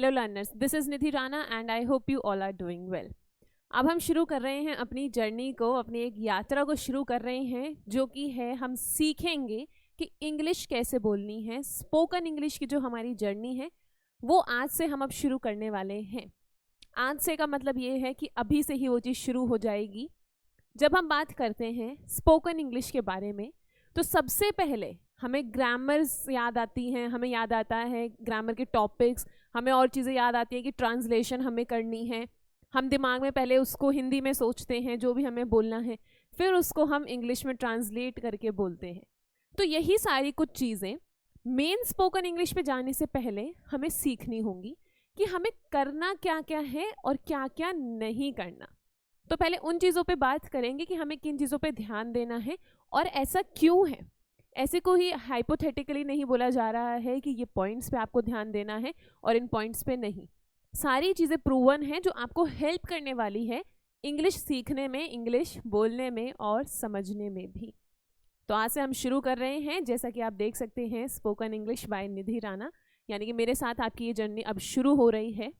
Hello learners, this is Nidhi Rana and I hope you all are doing well. अब हम शुरू कर रहे हैं अपनी जर्नी को, अपनी एक यात्रा को शुरू कर रहे हैं, जो कि है हम सीखेंगे कि इंग्लिश कैसे बोलनी है। स्पोकन इंग्लिश की जो हमारी जर्नी है वो आज से हम अब शुरू करने वाले हैं। आज से का मतलब ये है कि अभी से ही वो चीज़ शुरू हो जाएगी। जब हम बात करते हैं स्पोकन इंग्लिश के बारे में तो सबसे पहले हमें ग्रामर्स याद आती हैं, हमें याद आता है ग्रामर के टॉपिक्स, हमें और चीज़ें याद आती हैं कि ट्रांसलेशन हमें करनी है। हम दिमाग में पहले उसको हिंदी में सोचते हैं जो भी हमें बोलना है, फिर उसको हम इंग्लिश में ट्रांसलेट करके बोलते हैं। तो यही सारी कुछ चीज़ें मेन स्पोकन इंग्लिश पे जाने से पहले हमें सीखनी होंगी कि हमें करना क्या क्या है और क्या क्या नहीं करना। तो पहले उन चीज़ों पे बात करेंगे कि हमें किन चीज़ों पे ध्यान देना है और ऐसा क्यों है। ऐसे को ही हाइपोथेटिकली नहीं बोला जा रहा है कि ये पॉइंट्स पे आपको ध्यान देना है और इन पॉइंट्स पे नहीं। सारी चीज़ें प्रूवन हैं जो आपको हेल्प करने वाली है इंग्लिश सीखने में, इंग्लिश बोलने में और समझने में भी। तो आज से हम शुरू कर रहे हैं, जैसा कि आप देख सकते हैं, स्पोकन इंग्लिश बाय निधि राणा, यानी कि मेरे साथ आपकी ये जर्नी अब शुरू हो रही है।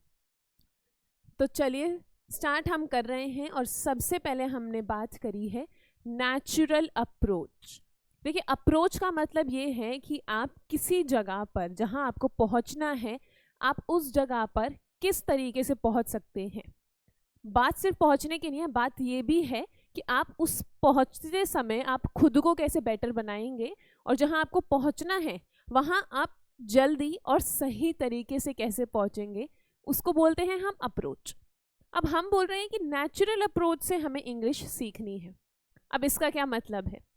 तो चलिए स्टार्ट हम कर रहे हैं और सबसे पहले हमने बात करी है नेचुरल अप्रोच। देखिए, अप्रोच का मतलब ये है कि आप किसी जगह पर जहां आपको पहुंचना है, आप उस जगह पर किस तरीके से पहुंच सकते हैं। बात सिर्फ पहुंचने की नहीं है, बात ये भी है कि आप उस पहुंचते समय आप खुद को कैसे बेटर बनाएंगे और जहां आपको पहुंचना है वहां आप जल्दी और सही तरीके से कैसे पहुंचेंगे, उसको बोलते हैं हम अप्रोच। अब हम बोल रहे हैं कि नेचुरल अप्रोच से हमें इंग्लिश सीखनी है। अब इसका क्या मतलब है?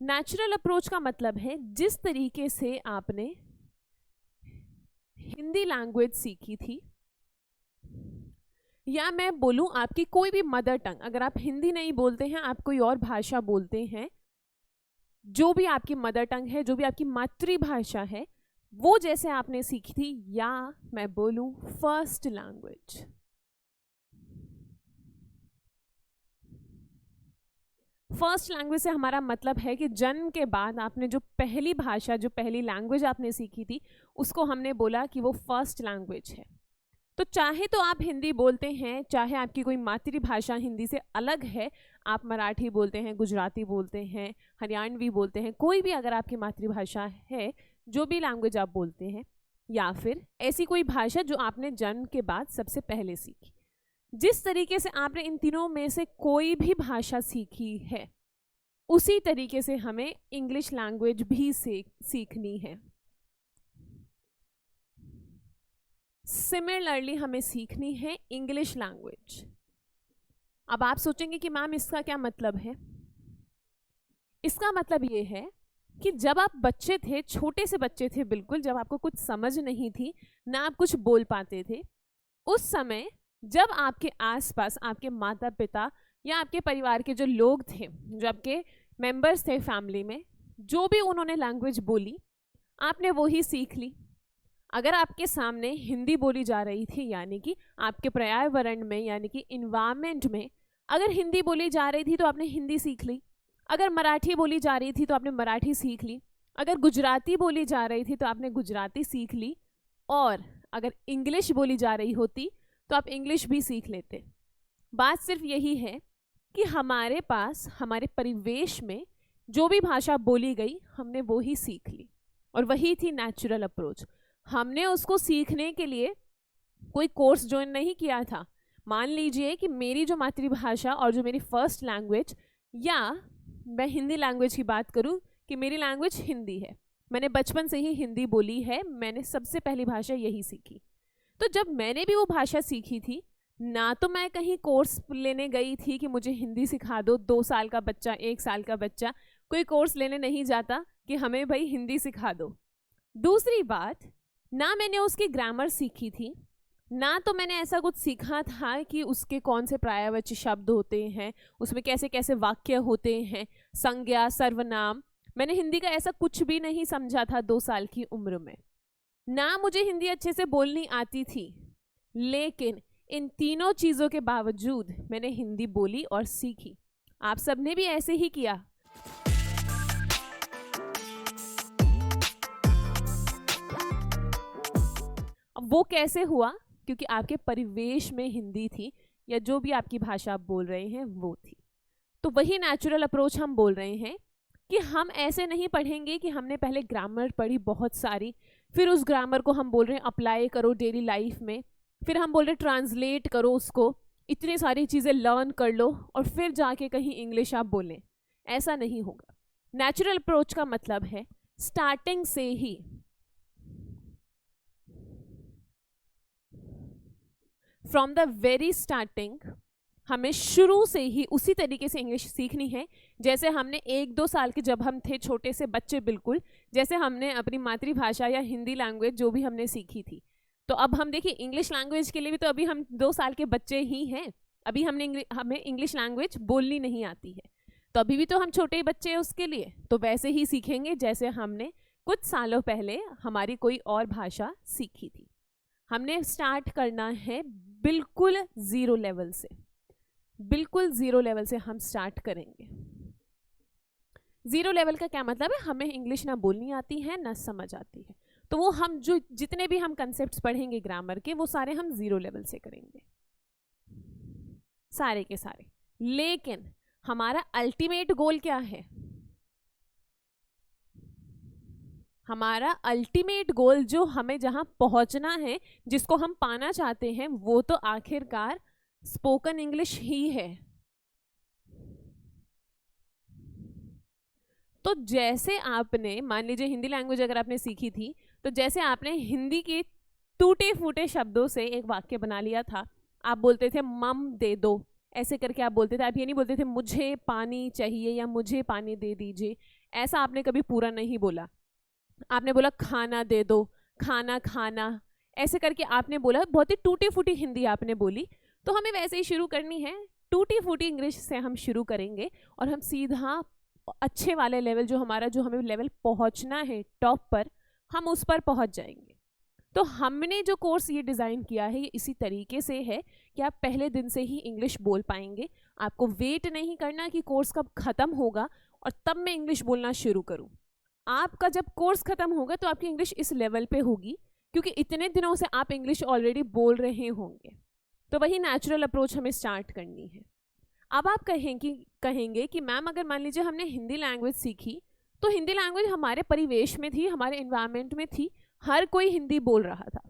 नेचुरल अप्रोच का मतलब है जिस तरीके से आपने हिंदी लैंग्वेज सीखी थी, या मैं बोलूं आपकी कोई भी मदर टंग, अगर आप हिंदी नहीं बोलते हैं, आप कोई और भाषा बोलते हैं, जो भी आपकी मदर टंग है, जो भी आपकी मातृभाषा है, वो जैसे आपने सीखी थी, या मैं बोलूं फर्स्ट लैंग्वेज। फर्स्ट लैंग्वेज से हमारा मतलब है कि जन्म के बाद आपने जो पहली भाषा, जो पहली लैंग्वेज आपने सीखी थी, उसको हमने बोला कि वो फर्स्ट लैंग्वेज है। तो चाहे तो आप हिंदी बोलते हैं, चाहे आपकी कोई मातृभाषा हिंदी से अलग है, आप मराठी बोलते हैं, गुजराती बोलते हैं, हरियाणवी बोलते हैं, कोई भी अगर आपकी मातृभाषा है, जो भी लैंग्वेज आप बोलते हैं, या फिर ऐसी कोई भाषा जो आपने जन्म के बाद सबसे पहले सीखी, जिस तरीके से आपने इन तीनों में से कोई भी भाषा सीखी है, उसी तरीके से हमें इंग्लिश लैंग्वेज भी सीखनी है। सिमिलरली हमें सीखनी है इंग्लिश लैंग्वेज। अब आप सोचेंगे कि मैम इसका क्या मतलब है? इसका मतलब ये है कि जब आप बच्चे थे, छोटे से बच्चे थे बिल्कुल, जब आपको कुछ समझ नहीं थी, ना आप कुछ बोल पाते थे, उस समय जब आपके आसपास आपके माता पिता या आपके परिवार के जो लोग थे, जो आपके मेंबर्स थे फैमिली में, जो भी उन्होंने लैंग्वेज बोली, आपने वो ही सीख ली। अगर आपके सामने हिंदी बोली जा रही थी, यानी कि आपके पर्यावरण में, यानी कि इन्वायरमेंट में अगर हिंदी बोली जा रही थी तो आपने हिंदी सीख ली। अगर मराठी बोली जा रही थी तो आपने मराठी सीख ली। अगर गुजराती बोली जा रही थी तो आपने गुजराती सीख ली। और अगर इंग्लिश बोली जा रही होती तो आप इंग्लिश भी सीख लेते। बात सिर्फ यही है कि हमारे पास, हमारे परिवेश में जो भी भाषा बोली गई, हमने वो ही सीख ली, और वही थी नेचुरल अप्रोच। हमने उसको सीखने के लिए कोई कोर्स ज्वाइन नहीं किया था। मान लीजिए कि मेरी जो मातृभाषा और जो मेरी फर्स्ट लैंग्वेज, या मैं हिंदी लैंग्वेज की बात करूं कि मेरी लैंग्वेज हिंदी है, मैंने बचपन से ही हिंदी बोली है, मैंने सबसे पहली भाषा यही सीखी। तो जब मैंने भी वो भाषा सीखी थी, ना तो मैं कहीं कोर्स लेने गई थी कि मुझे हिंदी सिखा दो। 2 साल का बच्चा, 1 साल का बच्चा कोई कोर्स लेने नहीं जाता कि हमें भाई हिंदी सिखा दो। दूसरी बात, ना मैंने उसकी ग्रामर सीखी थी, ना तो मैंने ऐसा कुछ सीखा था कि उसके कौन से पर्यायवाची शब्द होते हैं, उसमें कैसे कैसे वाक्य होते हैं, संज्ञा, सर्वनाम। मैंने हिंदी का ऐसा कुछ भी नहीं समझा था 2 साल की उम्र में। ना मुझे हिंदी अच्छे से बोलनी आती थी, लेकिन इन तीनों चीज़ों के बावजूद मैंने हिंदी बोली और सीखी। आप सबने भी ऐसे ही किया। अब वो कैसे हुआ? क्योंकि आपके परिवेश में हिंदी थी या जो भी आपकी भाषा आप बोल रहे हैं वो थी। तो वही नेचुरल अप्रोच हम बोल रहे हैं कि हम ऐसे नहीं पढ़ेंगे कि हमने पहले ग्रामर पढ़ी बहुत सारी, फिर उस ग्रामर को हम बोल रहे हैं अप्लाई करो डेली लाइफ में, फिर हम बोल रहे हैं ट्रांसलेट करो उसको, इतनी सारी चीज़ें लर्न कर लो और फिर जाके कहीं इंग्लिश आप बोलें। ऐसा नहीं होगा। नेचुरल अप्रोच का मतलब है स्टार्टिंग से ही, फ्रॉम द वेरी स्टार्टिंग, हमें शुरू से ही उसी तरीके से इंग्लिश सीखनी है जैसे हमने 1-2 साल के जब हम थे छोटे से बच्चे, बिल्कुल जैसे हमने अपनी मातृभाषा या हिंदी लैंग्वेज जो भी हमने सीखी थी। तो अब हम देखिए इंग्लिश लैंग्वेज के लिए भी तो अभी हम 2 साल के बच्चे ही हैं, अभी हमें इंग्लिश लैंग्वेज बोलनी नहीं आती है, तो अभी भी तो हम छोटे ही बच्चे हैं उसके लिए। तो वैसे ही सीखेंगे जैसे हमने कुछ सालों पहले हमारी कोई और भाषा सीखी थी। हमने स्टार्ट करना है बिल्कुल ज़ीरो लेवल से, बिल्कुल ज़ीरो लेवल से हम स्टार्ट करेंगे। ज़ीरो लेवल का क्या मतलब है? हमें इंग्लिश ना बोलनी आती है ना समझ आती है, तो वो हम जो जितने भी हम कंसेप्ट्स पढ़ेंगे ग्रामर के वो सारे हम ज़ीरो लेवल से करेंगे, सारे के सारे। लेकिन हमारा अल्टीमेट गोल क्या है? हमारा अल्टीमेट गोल जो हमें जहां पहुंचना है, जिसको हम पाना चाहते हैं, वो तो आखिरकार स्पोकन इंग्लिश ही है। तो जैसे आपने मान लीजिए हिंदी लैंग्वेज अगर आपने सीखी थी, तो जैसे आपने हिंदी के टूटे फूटे शब्दों से एक वाक्य बना लिया था, आप बोलते थे मम दे दो, ऐसे करके आप बोलते थे। आप ये नहीं बोलते थे मुझे पानी चाहिए या मुझे पानी दे दीजिए, ऐसा आपने कभी पूरा नहीं बोला। आपने बोला खाना दे दो, खाना खाना, ऐसे करके आपने बोला, बहुत ही टूटी फूटी हिंदी आपने बोली। तो हमें वैसे ही शुरू करनी है, टूटी फूटी इंग्लिश से हम शुरू करेंगे और हम सीधा अच्छे वाले लेवल, जो हमें लेवल पहुंचना है टॉप पर, हम उस पर पहुंच जाएंगे। तो हमने जो कोर्स ये डिज़ाइन किया है ये इसी तरीके से है कि आप पहले दिन से ही इंग्लिश बोल पाएंगे। आपको वेट नहीं करना कि कोर्स कब ख़त्म होगा और तब मैं इंग्लिश बोलना शुरू करूँ। आपका जब कोर्स ख़त्म होगा तो आपकी इंग्लिश इस लेवल पे होगी, क्योंकि इतने दिनों से आप इंग्लिश ऑलरेडी बोल रहे होंगे। तो वही नेचुरल अप्रोच हमें स्टार्ट करनी है। अब आप कहेंगे कि मैम अगर मान लीजिए हमने हिंदी लैंग्वेज सीखी, तो हिंदी लैंग्वेज हमारे परिवेश में थी, हमारे एनवायरनमेंट में थी, हर कोई हिंदी बोल रहा था,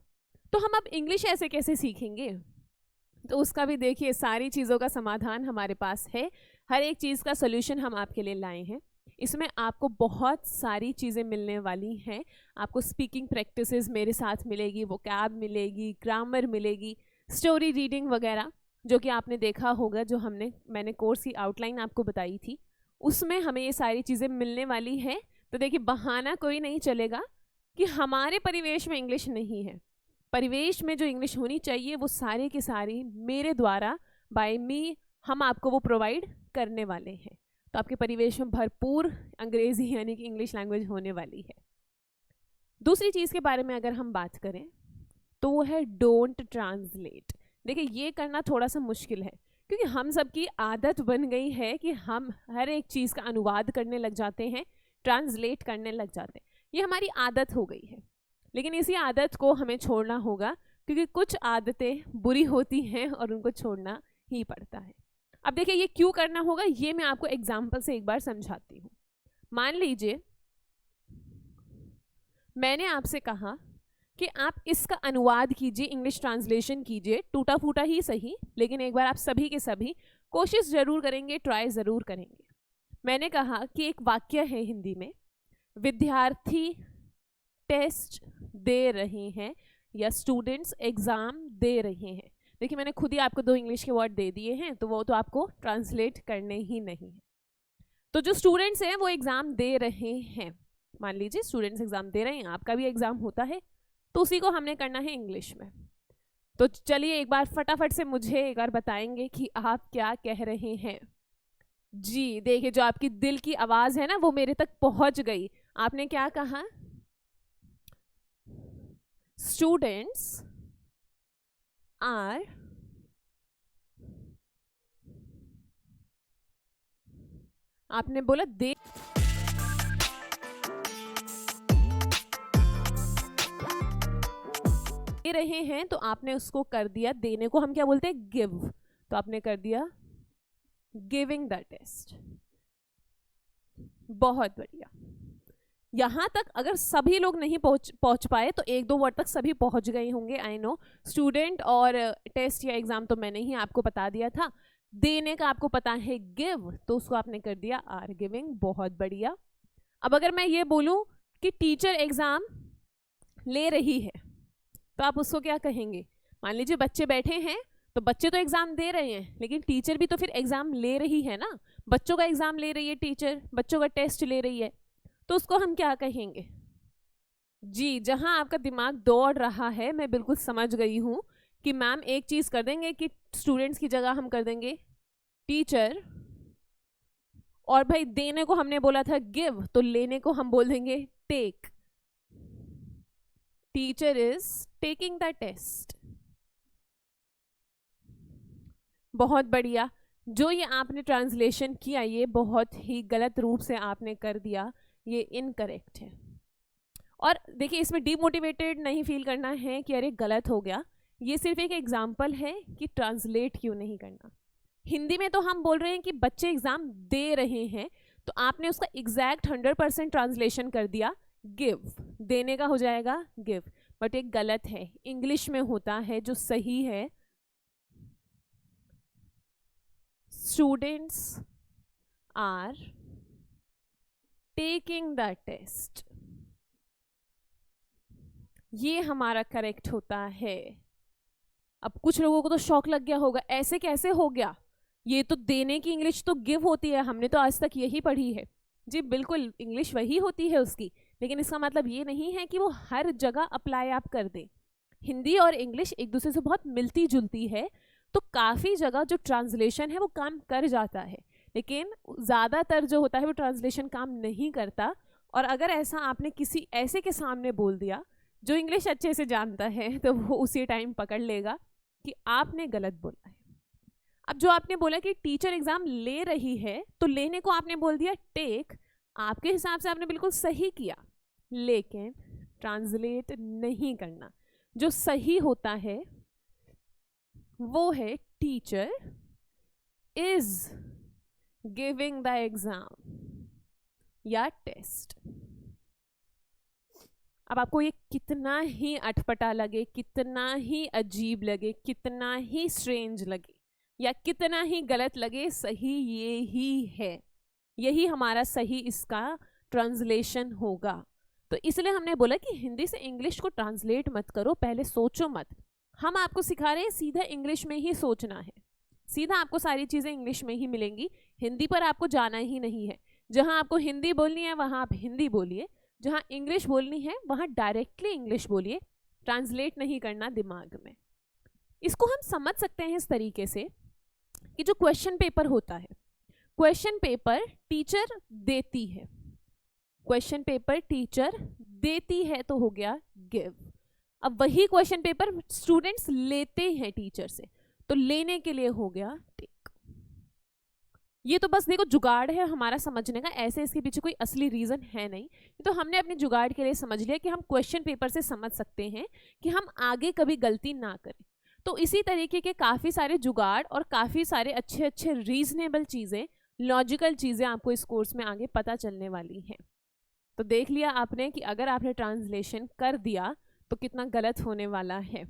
तो हम अब इंग्लिश ऐसे कैसे सीखेंगे? तो उसका भी देखिए, सारी चीज़ों का समाधान हमारे पास है, हर एक चीज़ का सोल्यूशन हम आपके लिए लाए हैं। इसमें आपको बहुत सारी चीज़ें मिलने वाली हैं। आपको स्पीकिंग प्रैक्टिसेस मेरे साथ मिलेगी, वोकैब मिलेगी, ग्रामर मिलेगी, स्टोरी रीडिंग वगैरह, जो कि आपने देखा होगा, जो मैंने कोर्स की आउटलाइन आपको बताई थी, उसमें हमें ये सारी चीज़ें मिलने वाली हैं। तो देखिए, बहाना कोई नहीं चलेगा कि हमारे परिवेश में इंग्लिश नहीं है। परिवेश में जो इंग्लिश होनी चाहिए वो सारे की सारी मेरे द्वारा, बाय मी, हम आपको वो प्रोवाइड करने वाले हैं। तो आपके परिवेश में भरपूर अंग्रेजी यानी कि इंग्लिश लैंग्वेज होने वाली है। दूसरी चीज़ के बारे में अगर हम बात करें तो वो है डोंट ट्रांसलेट। देखिए, ये करना थोड़ा सा मुश्किल है, क्योंकि हम सबकी आदत बन गई है कि हम हर एक चीज़ का अनुवाद करने लग जाते हैं, ट्रांसलेट करने लग जाते हैं। ये हमारी आदत हो गई है, लेकिन इसी आदत को हमें छोड़ना होगा, क्योंकि कुछ आदतें बुरी होती हैं और उनको छोड़ना ही पड़ता है। अब देखिए, ये क्यों करना होगा, ये मैं आपको एग्जाम्पल से एक बार समझाती हूँ। मान लीजिए मैंने आपसे कहा कि आप इसका अनुवाद कीजिए, इंग्लिश ट्रांसलेशन कीजिए, टूटा फूटा ही सही, लेकिन एक बार आप सभी के सभी कोशिश ज़रूर करेंगे, ट्राई ज़रूर करेंगे। मैंने कहा कि एक वाक्य है हिंदी में, विद्यार्थी टेस्ट दे रहे हैं या स्टूडेंट्स एग्ज़ाम दे रहे हैं। देखिए, मैंने खुद ही आपको 2 इंग्लिश के वर्ड दे दिए हैं, तो वो तो आपको ट्रांसलेट करने ही नहीं है। तो जो स्टूडेंट्स हैं वो एग्ज़ाम दे रहे हैं, मान लीजिए स्टूडेंट्स एग्ज़ाम दे रहे हैं, आपका भी एग्ज़ाम होता है, तो उसी को हमने करना है इंग्लिश में। तो चलिए एक बार फटाफट से मुझे एक बार बताएंगे कि आप क्या कह रहे हैं। जी देखिए, जो आपकी दिल की आवाज़ है ना, वो मेरे तक पहुंच गई। आपने क्या कहा? स्टूडेंट्स आर आपने बोला दे रहे हैं तो आपने उसको कर दिया, देने को हम क्या बोलते हैं, गिव, तो आपने कर दिया गिविंग द टेस्ट। बहुत बढ़िया। यहाँ तक अगर सभी लोग नहीं पहुंच पाए तो एक दो वर्ड तक सभी पहुंच गए होंगे, आई नो। स्टूडेंट और टेस्ट या एग्जाम तो मैंने ही आपको बता दिया था। देने का आपको पता है गिव, तो उसको आपने कर दिया आर गिविंग। बहुत बढ़िया। अब अगर मैं ये बोलूं कि टीचर एग्जाम ले रही है तो आप उसको क्या कहेंगे? मान लीजिए बच्चे बैठे हैं तो बच्चे तो एग्जाम दे रहे हैं, लेकिन टीचर भी तो फिर एग्जाम ले रही है ना। बच्चों का एग्जाम ले रही है टीचर, बच्चों का टेस्ट ले रही है, तो उसको हम क्या कहेंगे? जी, जहां आपका दिमाग दौड़ रहा है मैं बिल्कुल समझ गई हूं कि मैम एक चीज कर देंगे कि स्टूडेंट्स की जगह हम कर देंगे टीचर, और भाई देने को हमने बोला था गिव, तो लेने को हम बोल देंगे take. Teacher is taking the test. बहुत बढ़िया। जो ये आपने ट्रांसलेशन किया ये बहुत ही गलत रूप से आपने कर दिया, ये इनकरेक्ट है। और देखिए इसमें डीमोटिवेटेड नहीं फील करना है कि अरे गलत हो गया, ये सिर्फ एक एग्जाम्पल है कि ट्रांसलेट क्यों नहीं करना। हिंदी में तो हम बोल रहे हैं कि बच्चे एग्जाम दे रहे हैं, तो आपने उसका एग्जैक्ट 100% ट्रांसलेशन कर दिया गिव, देने का हो जाएगा गिव, बट एक गलत है। इंग्लिश में होता है जो सही है, students are taking the test, ये हमारा करेक्ट होता है। अब कुछ लोगों को तो शॉक लग गया होगा, ऐसे कैसे हो गया, ये तो देने की इंग्लिश तो गिव होती है, हमने तो आज तक यही पढ़ी है। जी बिल्कुल, इंग्लिश वही होती है उसकी, लेकिन इसका मतलब ये नहीं है कि वो हर जगह अप्लाई आप कर दें। हिंदी और इंग्लिश एक दूसरे से बहुत मिलती जुलती है, तो काफ़ी जगह जो ट्रांसलेशन है वो काम कर जाता है, लेकिन ज़्यादातर जो होता है वो ट्रांसलेशन काम नहीं करता। और अगर ऐसा आपने किसी ऐसे के सामने बोल दिया जो इंग्लिश अच्छे से जानता है, तो वो उसी टाइम पकड़ लेगा कि आपने गलत बोला है। अब जो आपने बोला कि टीचर एग्जाम ले रही है, तो लेने को आपने बोल दिया टेक, आपके हिसाब से आपने बिल्कुल सही किया, लेकिन ट्रांसलेट नहीं करना। जो सही होता है वो है teacher is giving the exam या टेस्ट। अब आपको ये कितना ही अटपटा लगे, कितना ही अजीब लगे, कितना ही स्ट्रेंज लगे या कितना ही गलत लगे, सही ये ही है, यही हमारा सही इसका ट्रांसलेशन होगा। तो इसलिए हमने बोला कि हिंदी से इंग्लिश को ट्रांसलेट मत करो, पहले सोचो मत। हम आपको सिखा रहे हैं सीधा इंग्लिश में ही सोचना है, सीधा आपको सारी चीज़ें इंग्लिश में ही मिलेंगी, हिंदी पर आपको जाना ही नहीं है। जहाँ आपको हिंदी बोलनी है वहाँ आप हिंदी बोलिए, जहाँ इंग्लिश बोलनी है वहाँ डायरेक्टली इंग्लिश बोलिए, ट्रांसलेट नहीं करना दिमाग में। इसको हम समझ सकते हैं इस तरीके से कि जो क्वेश्चन पेपर होता है, क्वेश्चन पेपर टीचर देती है, क्वेश्चन पेपर टीचर देती है तो हो गया गिव। अब वही क्वेश्चन पेपर स्टूडेंट्स लेते हैं टीचर से, तो लेने के लिए हो गया टेक। ये तो बस देखो जुगाड़ है हमारा समझने का, ऐसे इसके पीछे कोई असली रीजन है नहीं, तो हमने अपने जुगाड़ के लिए समझ लिया कि हम क्वेश्चन पेपर से समझ सकते हैं कि हम आगे कभी गलती ना करें। तो इसी तरीके के काफ़ी सारे जुगाड़ और काफ़ी सारे अच्छे अच्छे रीजनेबल चीज़ें, लॉजिकल चीज़ें आपको इस कोर्स में आगे पता चलने वाली हैं। तो देख लिया आपने कि अगर आपने ट्रांसलेशन कर दिया तो कितना गलत होने वाला है।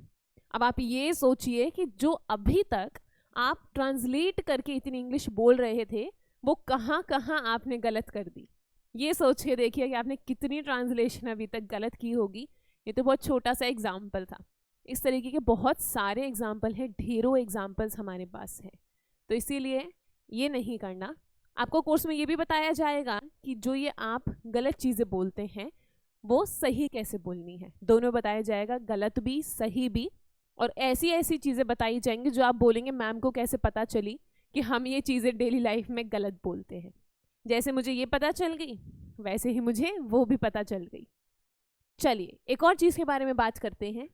अब आप ये सोचिए कि जो अभी तक आप ट्रांसलेट करके इतनी इंग्लिश बोल रहे थे, वो कहाँ कहाँ आपने गलत कर दी। ये सोच के देखिए कि आपने कितनी ट्रांसलेशन अभी तक गलत की होगी। ये तो बहुत छोटा सा एग्जाम्पल था, इस तरीके के बहुत सारे एग्जाम्पल हैं, ढेरों एग्जाम्पल्स हमारे पास है। तो इसीलिए ये नहीं करना। आपको कोर्स में ये भी बताया जाएगा कि जो ये आप गलत चीज़ें बोलते हैं वो सही कैसे बोलनी है, दोनों बताया जाएगा, गलत भी सही भी। और ऐसी ऐसी चीज़ें बताई जाएंगी जो आप बोलेंगे मैम को कैसे पता चली कि हम ये चीज़ें डेली लाइफ में गलत बोलते हैं। जैसे मुझे ये पता चल गई वैसे ही मुझे वो भी पता चल गई। चलिए एक और चीज़ के बारे में बात करते हैं।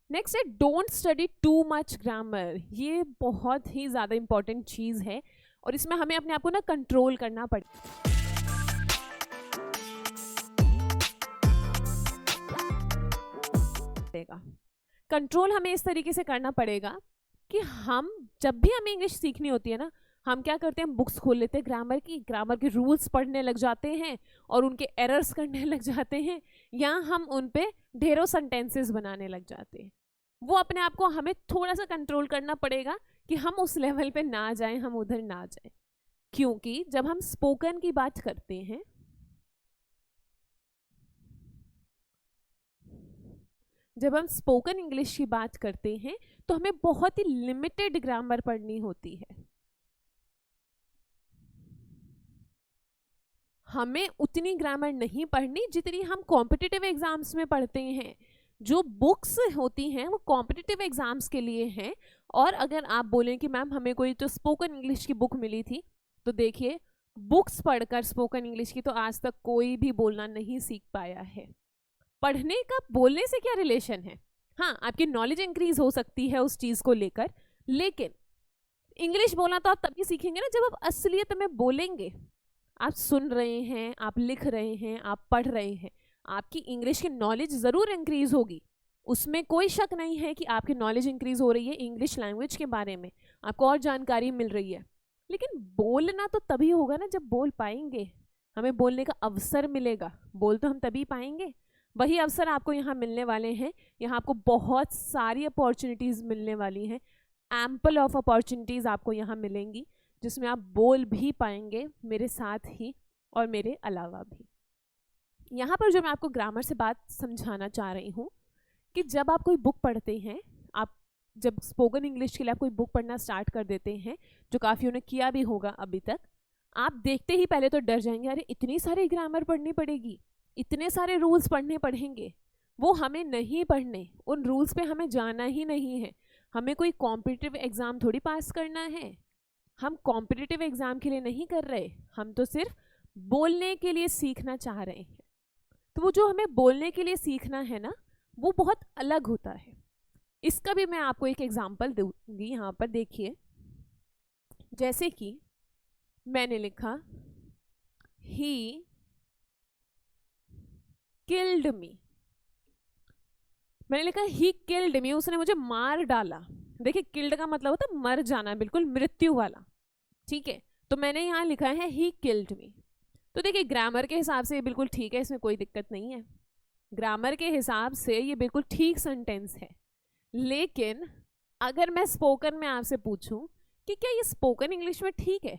नेक्स्ट है don't study too much grammar. ये बहुत ही ज़्यादा इम्पॉर्टेंट चीज़ है और इसमें हमें अपने आप को ना कंट्रोल करना पड़ेगा। पड़ेगा। कंट्रोल हमें इस तरीके से करना पड़ेगा कि हम जब भी हमें इंग्लिश सीखनी होती है ना, हम क्या करते हैं, बुक्स खोल लेते हैं ग्रामर के रूल्स पढ़ने लग जाते हैं और उनके एरर्स करने लग जाते हैं, या हम उन पे ढेरों सेंटेंसेस बनाने लग जाते हैं। वो अपने आप को हमें थोड़ा सा कंट्रोल करना पड़ेगा कि हम उस लेवल पे ना जाएं, हम उधर ना जाएं। क्योंकि जब हम स्पोकन की बात करते हैं, जब हम स्पोकन इंग्लिश की बात करते हैं तो हमें बहुत ही लिमिटेड ग्रामर पढ़नी होती है। हमें उतनी ग्रामर नहीं पढ़नी जितनी हम कॉम्पिटिटिव एग्जाम्स में पढ़ते हैं। जो बुक्स होती हैं वो कॉम्पिटिटिव एग्जाम्स के लिए हैं। और अगर आप बोलें कि मैम हमें कोई तो स्पोकन इंग्लिश की बुक मिली थी, तो देखिए बुक्स पढ़कर स्पोकन इंग्लिश की तो आज तक कोई भी बोलना नहीं सीख पाया है। पढ़ने का बोलने से क्या रिलेशन है? हाँ, आपकी नॉलेज इंक्रीज हो सकती है उस चीज़ को लेकर, लेकिन इंग्लिश बोलना तो आप तभी सीखेंगे ना जब आप असलियत में बोलेंगे। आप सुन रहे हैं, आप लिख रहे हैं, आप पढ़ रहे हैं, आपकी इंग्लिश की नॉलेज ज़रूर इंक्रीज होगी, उसमें कोई शक नहीं है कि आपकी नॉलेज इंक्रीज हो रही है इंग्लिश लैंग्वेज के बारे में, आपको और जानकारी मिल रही है। लेकिन बोलना तो तभी होगा ना जब बोल पाएंगे, हमें बोलने का अवसर मिलेगा। बोल तो हम तभी पाएंगे, वही अवसर आपको यहाँ मिलने वाले हैं। यहाँ आपको बहुत सारी अपॉर्चुनिटीज़ मिलने वाली हैं, एम्पल ऑफ अपॉर्चुनिटीज़ आपको यहाँ मिलेंगी, जिसमें आप बोल भी पाएंगे मेरे साथ ही और मेरे अलावा भी। यहाँ पर जो मैं आपको ग्रामर से बात समझाना चाह रही हूँ कि जब आप कोई बुक पढ़ते हैं, आप जब स्पोकन इंग्लिश के लिए आप कोई बुक पढ़ना स्टार्ट कर देते हैं, जो काफ़ियों ने किया भी होगा अभी तक, आप देखते ही पहले तो डर जाएंगे, अरे इतनी सारी ग्रामर पढ़नी पड़ेगी, इतने सारे रूल्स पढ़ने पड़ेंगे। वो हमें नहीं पढ़ने, उन रूल्स पे हमें जाना ही नहीं है। हमें कोई कॉम्पिटिटिव एग्ज़ाम थोड़ी पास करना है, हम कॉम्पिटिटिव एग्ज़ाम के लिए नहीं कर रहे, हम तो सिर्फ बोलने के लिए सीखना चाह रहे हैं। तो वो जो हमें बोलने के लिए सीखना है ना, वो बहुत अलग होता है। इसका भी मैं आपको एक एग्जांपल दूंगी। यहाँ पर देखिए, जैसे कि मैंने लिखा ही किल्ड मी, मैंने लिखा ही किल्ड मी, उसने मुझे मार डाला। देखिए किल्ड का मतलब होता है मर जाना, बिल्कुल मृत्यु वाला, ठीक है। तो मैंने यहाँ लिखा है ही किल्ड मी। तो देखिए ग्रामर के हिसाब से ये बिल्कुल ठीक है, इसमें कोई दिक्कत नहीं है, ग्रामर के हिसाब से ये बिल्कुल ठीक सेंटेंस है। लेकिन अगर मैं स्पोकन में आपसे पूछूं कि क्या ये स्पोकन इंग्लिश में ठीक है,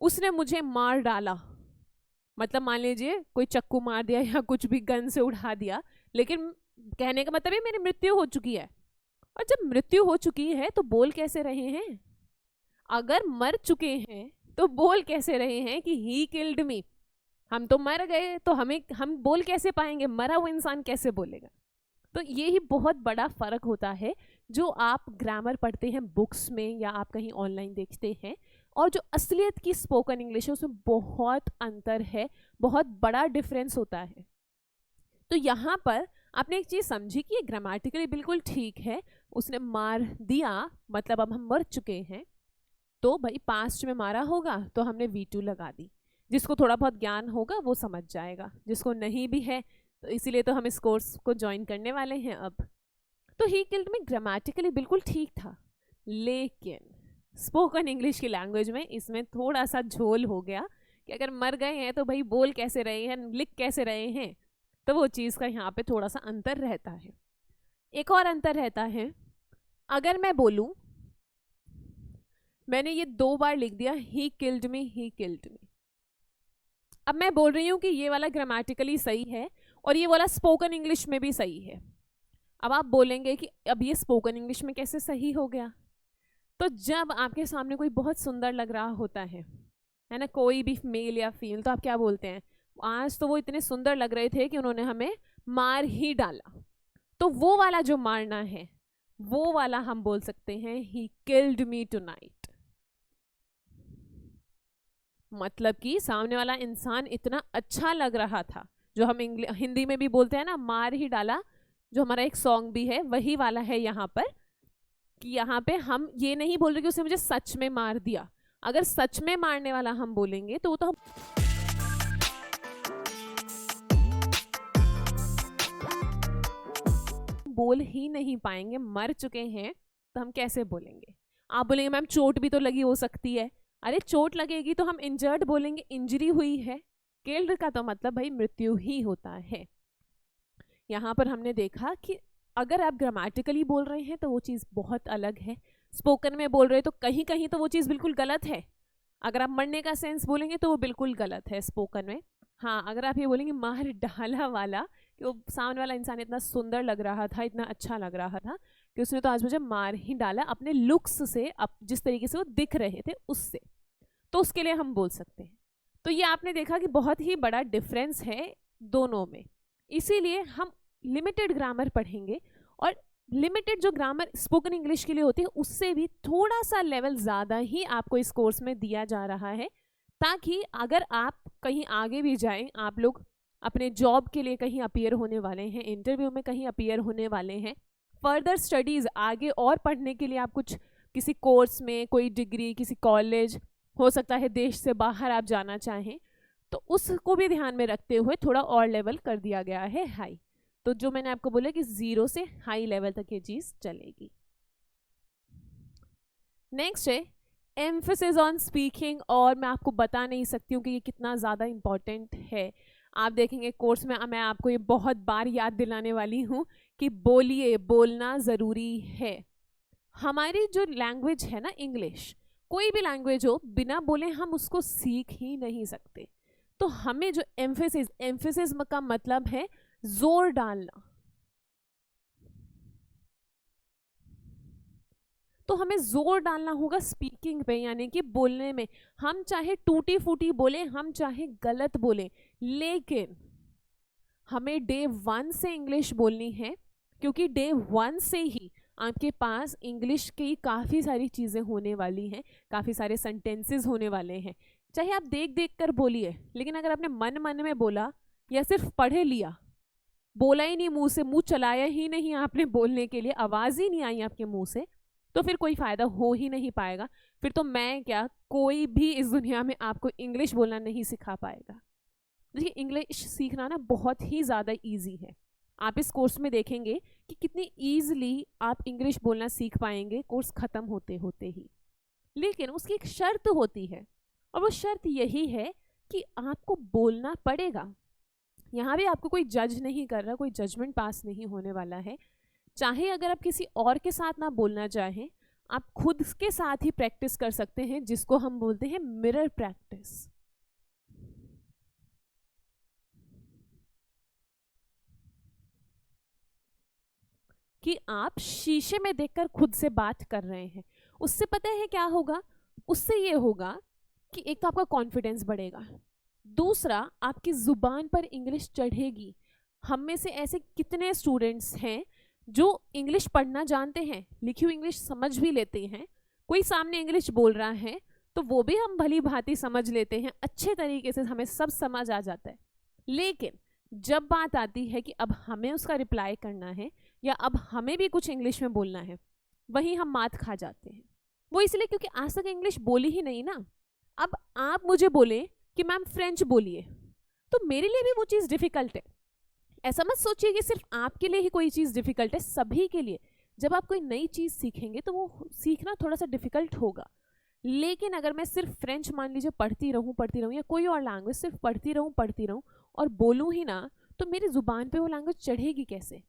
उसने मुझे मार डाला, मतलब मान लीजिए कोई चक्कू मार दिया या कुछ भी गन से उड़ा दिया, लेकिन कहने का मतलब है मेरी मृत्यु हो चुकी है। और जब मृत्यु हो चुकी है तो बोल कैसे रहे हैं? अगर मर चुके हैं तो बोल कैसे रहे हैं कि ही किल्ड मी? हम तो मर गए, तो हम बोल कैसे पाएंगे? मरा हुआ इंसान कैसे बोलेगा? तो ये ही बहुत बड़ा फर्क होता है जो आप ग्रामर पढ़ते हैं बुक्स में या आप कहीं ऑनलाइन देखते हैं, और जो असलियत की स्पोकन इंग्लिश है उसमें बहुत अंतर है, बहुत बड़ा डिफरेंस होता है। तो यहाँ पर आपने एक चीज़ समझी कि ये ग्रामेटिकली बिल्कुल ठीक है, उसने मार दिया मतलब अब हम मर चुके हैं, तो भाई पास्ट में मारा होगा तो हमने V2 लगा दी। जिसको थोड़ा बहुत ज्ञान होगा वो समझ जाएगा, जिसको नहीं भी है तो इसीलिए तो हम इस कोर्स को ज्वाइन करने वाले हैं अब। तो ही किल्ड में ग्रामेटिकली बिल्कुल ठीक था, लेकिन स्पोकन इंग्लिश की लैंग्वेज में इसमें थोड़ा सा झोल हो गया कि अगर मर गए हैं तो भाई बोल कैसे रहे हैं, लिख कैसे रहे हैं, तो वो चीज़ का यहाँ पे थोड़ा सा अंतर रहता है। एक और अंतर रहता है, अगर मैं बोलूँ, मैंने ये 2 बार लिख दिया he killed me, he killed me. अब मैं बोल रही हूँ कि ये वाला ग्रामेटिकली सही है और ये वाला स्पोकन इंग्लिश में भी सही है। अब आप बोलेंगे कि अब ये स्पोकन इंग्लिश में कैसे सही हो गया? तो जब आपके सामने कोई बहुत सुंदर लग रहा होता है ना, कोई भी मेल या फीमेल, तो आप क्या बोलते हैं? आज तो वो इतने सुंदर लग रहे थे कि उन्होंने हमें मार ही डाला। तो वो वाला जो मारना है वो वाला हम बोल सकते हैं ही किल्ड मी टुनाइट। मतलब कि सामने वाला इंसान इतना अच्छा लग रहा था, जो हम हिंदी में भी बोलते हैं ना, मार ही डाला, जो हमारा एक सॉन्ग भी है वही वाला है यहाँ पर, कि यहाँ पे हम ये नहीं बोल रहे कि उसने मुझे सच में मार दिया। अगर सच में मारने वाला हम बोलेंगे तो वो तो हम बोल ही नहीं पाएंगे, मर चुके हैं, तो हम कैसे बोलेंगे? आप बोलेंगे मैम चोट भी तो लगी हो सकती है। अरे चोट लगेगी तो हम इंजर्ड बोलेंगे, इंजरी हुई है। किल्ड का तो मतलब भाई मृत्यु ही होता है। यहाँ पर हमने देखा कि अगर आप ग्रामेटिकली बोल रहे हैं तो वो चीज़ बहुत अलग है, स्पोकन में बोल रहे हैं तो कहीं कहीं तो वो चीज़ बिल्कुल गलत है। अगर आप मरने का सेंस बोलेंगे तो वो बिल्कुल गलत है स्पोकन में। हाँ, अगर आप ये बोलेंगे मार डाला वाला, कि वो सामने वाला इंसान इतना सुंदर लग रहा था, इतना अच्छा लग रहा था कि उसने तो आज मुझे मार ही डाला, अपने लुक्स से, जिस तरीके से वो दिख रहे थे उससे, तो उसके लिए हम बोल सकते हैं। तो ये आपने देखा कि बहुत ही बड़ा डिफरेंस है दोनों में। इसीलिए हम लिमिटेड ग्रामर पढ़ेंगे, और लिमिटेड जो ग्रामर स्पोकन इंग्लिश के लिए होती है उससे भी थोड़ा सा लेवल ज़्यादा ही आपको इस कोर्स में दिया जा रहा है, ताकि अगर आप कहीं आगे भी जाएं, आप लोग अपने जॉब के लिए कहीं अपीयर होने वाले हैं, इंटरव्यू में कहीं अपीयर होने वाले हैं, फर्दर स्टडीज़ आगे और पढ़ने के लिए आप कुछ किसी कोर्स में, कोई डिग्री, किसी कॉलेज, हो सकता है देश से बाहर आप जाना चाहें, तो उसको भी ध्यान में रखते हुए थोड़ा और लेवल कर दिया गया है हाई। तो जो मैंने आपको बोला कि 0 से हाई लेवल तक ये चीज़ चलेगी। नेक्स्ट है एम्फेसिस ऑन स्पीकिंग, और मैं आपको बता नहीं सकती हूँ कि ये कितना ज़्यादा इम्पॉर्टेंट है। आप देखेंगे कोर्स में मैं आपको ये बहुत बार याद दिलाने वाली हूँ कि बोलिए, बोलना ज़रूरी है। हमारी जो लैंग्वेज है ना इंग्लिश, कोई भी लैंग्वेज हो, बिना बोले हम उसको सीख ही नहीं सकते। तो हमें जो एम्फेसिस का मतलब है जोर डालना, तो हमें जोर डालना होगा स्पीकिंग पे, यानी कि बोलने में। हम चाहे टूटी फूटी बोले, हम चाहे गलत बोले, लेकिन हमें डे 1 से इंग्लिश बोलनी है, क्योंकि डे 1 से ही आपके पास इंग्लिश की काफ़ी सारी चीज़ें होने वाली हैं, काफ़ी सारे सेंटेंसेस होने वाले हैं। चाहे आप देख देख कर बोलिए, लेकिन अगर आपने मन मन में बोला या सिर्फ पढ़े लिया, बोला ही नहीं, मुंह से मुंह चलाया ही नहीं आपने बोलने के लिए, आवाज़ ही नहीं आई आपके मुंह से, तो फिर कोई फ़ायदा हो ही नहीं पाएगा। फिर तो मैं क्या, कोई भी इस दुनिया में आपको इंग्लिश बोलना नहीं सिखा पाएगा। देखिए इंग्लिश सीखना ना बहुत ही ज़्यादा ईजी है। आप इस कोर्स में देखेंगे कि कितनी ईजिली आप इंग्लिश बोलना सीख पाएंगे कोर्स ख़त्म होते होते ही। लेकिन उसकी एक शर्त होती है, और वो शर्त यही है कि आपको बोलना पड़ेगा। यहाँ भी आपको कोई जज नहीं कर रहा, कोई जजमेंट पास नहीं होने वाला है। चाहे अगर आप किसी और के साथ ना बोलना चाहें, आप खुद के साथ ही प्रैक्टिस कर सकते हैं, जिसको हम बोलते हैं मिरर प्रैक्टिस। कि आप शीशे में देखकर खुद से बात कर रहे हैं। उससे पता है क्या होगा? उससे ये होगा कि एक तो आपका कॉन्फिडेंस बढ़ेगा, दूसरा आपकी ज़ुबान पर इंग्लिश चढ़ेगी। हम में से ऐसे कितने स्टूडेंट्स हैं जो इंग्लिश पढ़ना जानते हैं, लिखी हुई इंग्लिश समझ भी लेते हैं, कोई सामने इंग्लिश बोल रहा है तो वो भी हम भली भांति समझ लेते हैं, अच्छे तरीके से हमें सब समझ आ जाता है। लेकिन जब बात आती है कि अब हमें उसका रिप्लाई करना है या अब हमें भी कुछ इंग्लिश में बोलना है, वहीं हम मात खा जाते हैं। वो इसलिए क्योंकि आज तक इंग्लिश बोली ही नहीं ना। अब आप मुझे बोले कि मैम फ्रेंच बोलिए, तो मेरे लिए भी वो चीज़ डिफ़िकल्ट है। ऐसा मत सोचिए कि सिर्फ आपके लिए ही कोई चीज़ डिफ़िकल्ट है, सभी के लिए। जब आप कोई नई चीज़ सीखेंगे तो वो सीखना थोड़ा सा डिफ़िकल्ट होगा। लेकिन अगर मैं सिर्फ फ्रेंच मान लीजिए पढ़ती रहूँ या कोई और लैंग्वेज सिर्फ पढ़ती रहूँ और बोलूँ ही ना, तो मेरी ज़ुबान पे वो लैंग्वेज चढ़ेगी कैसे?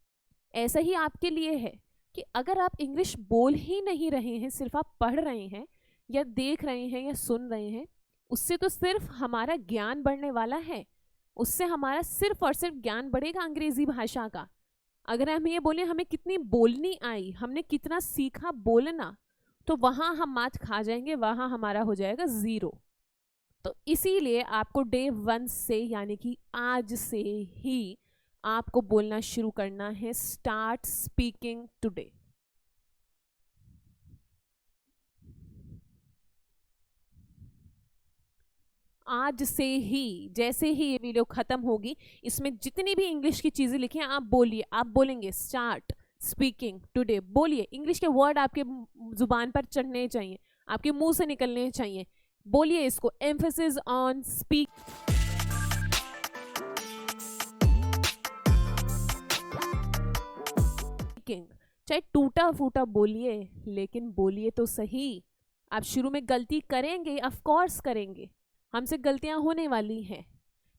ऐसा ही आपके लिए है कि अगर आप इंग्लिश बोल ही नहीं रहे हैं, सिर्फ आप पढ़ रहे हैं या देख रहे हैं या सुन रहे हैं, उससे तो सिर्फ हमारा ज्ञान बढ़ने वाला है। उससे हमारा सिर्फ और सिर्फ ज्ञान बढ़ेगा अंग्रेजी भाषा का। अगर हम ये बोले हमें कितनी बोलनी आई, हमने कितना सीखा बोलना, तो वहाँ हम मात खा जाएंगे, वहाँ हमारा हो जाएगा 0। तो इसीलिए आपको डे 1 से, यानी कि आज से ही आपको बोलना शुरू करना है। Start speaking today. आज से ही, जैसे ही ये वीडियो खत्म होगी, इसमें जितनी भी इंग्लिश की चीजें लिखी हैं आप बोलिए। आप बोलेंगे स्टार्ट स्पीकिंग टुडे, बोलिए। इंग्लिश के वर्ड आपके जुबान पर चढ़ने चाहिए, आपके मुंह से निकलने चाहिए। बोलिए इसको, एम्फेसिस ऑन स्पीक। स्पीकिंग, चाहे टूटा फूटा बोलिए लेकिन बोलिए तो सही। आप शुरू में गलती करेंगे, ऑफ कोर्स करेंगे, हमसे गलतियां होने वाली हैं,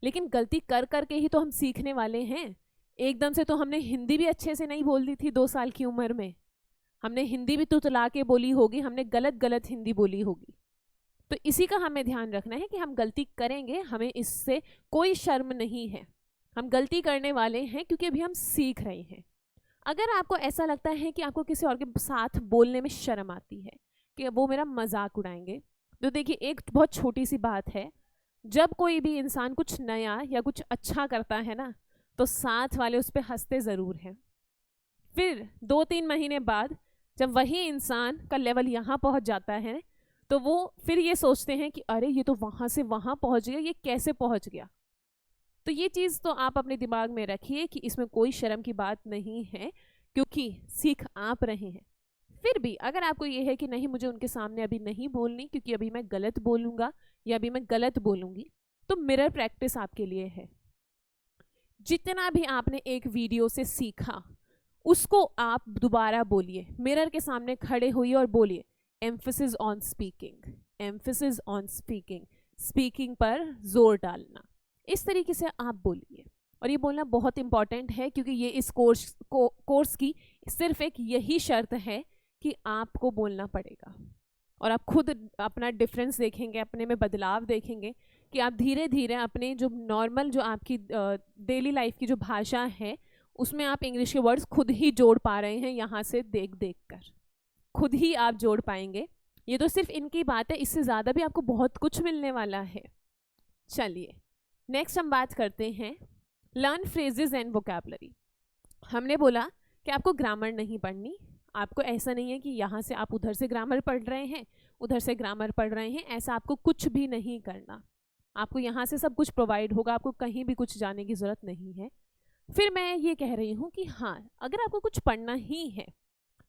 लेकिन गलती कर करके ही तो हम सीखने वाले हैं। एकदम से तो हमने हिंदी भी अच्छे से नहीं बोल दी थी 2 साल की उम्र में, हमने हिंदी भी तुतला के बोली होगी, हमने गलत गलत हिंदी बोली होगी। तो इसी का हमें ध्यान रखना है कि हम गलती करेंगे, हमें इससे कोई शर्म नहीं है, हम गलती करने वाले हैं क्योंकि अभी हम सीख रहे हैं। अगर आपको ऐसा लगता है कि आपको किसी और के साथ बोलने में शर्म आती है कि वो मेरा मजाक उड़ाएंगे, तो देखिए एक बहुत छोटी सी बात है, जब कोई भी इंसान कुछ नया या कुछ अच्छा करता है ना, तो साथ वाले उस पर हंसते ज़रूर हैं। फिर 2-3 महीने बाद जब वही इंसान का लेवल यहाँ पहुँच जाता है, तो वो फिर ये सोचते हैं कि अरे ये तो वहाँ से वहाँ पहुँच गया, ये कैसे पहुँच गया। तो ये चीज़ तो आप अपने दिमाग में रखिए कि इसमें कोई शर्म की बात नहीं है, क्योंकि सीख आप रहे हैं। फिर भी अगर आपको ये है कि नहीं मुझे उनके सामने अभी नहीं बोलनी क्योंकि अभी मैं गलत बोलूँगा या अभी मैं गलत बोलूँगी, तो मिरर प्रैक्टिस आपके लिए है। जितना भी आपने एक वीडियो से सीखा उसको आप दोबारा बोलिए, मिरर के सामने खड़े होइए और बोलिए emphasis on speaking, emphasis on speaking, speaking पर जोर डालना। इस तरीके से आप बोलिए, और ये बोलना बहुत इंपॉर्टेंट है क्योंकि ये इस कोर्स की सिर्फ एक यही शर्त है कि आपको बोलना पड़ेगा। और आप खुद अपना डिफरेंस देखेंगे, अपने में बदलाव देखेंगे कि आप धीरे धीरे अपने जो नॉर्मल जो आपकी डेली लाइफ की जो भाषा है उसमें आप इंग्लिश के वर्ड्स खुद ही जोड़ पा रहे हैं, यहाँ से देख देख कर खुद ही आप जोड़ पाएंगे। ये तो सिर्फ इनकी बात है, इससे ज़्यादा भी आपको बहुत कुछ मिलने वाला है। चलिए नेक्स्ट हम बात करते हैं लर्न फ्रेजेस एंड वोकैबुलरी। हमने बोला कि आपको ग्रामर नहीं पढ़नी, आपको ऐसा नहीं है कि यहाँ से आप उधर से ग्रामर पढ़ रहे हैं उधर से ग्रामर पढ़ रहे हैं, ऐसा आपको कुछ भी नहीं करना। आपको यहाँ से सब कुछ प्रोवाइड होगा, आपको कहीं भी कुछ जाने की ज़रूरत नहीं है। फिर मैं ये कह रही हूँ कि हाँ, अगर आपको कुछ पढ़ना ही है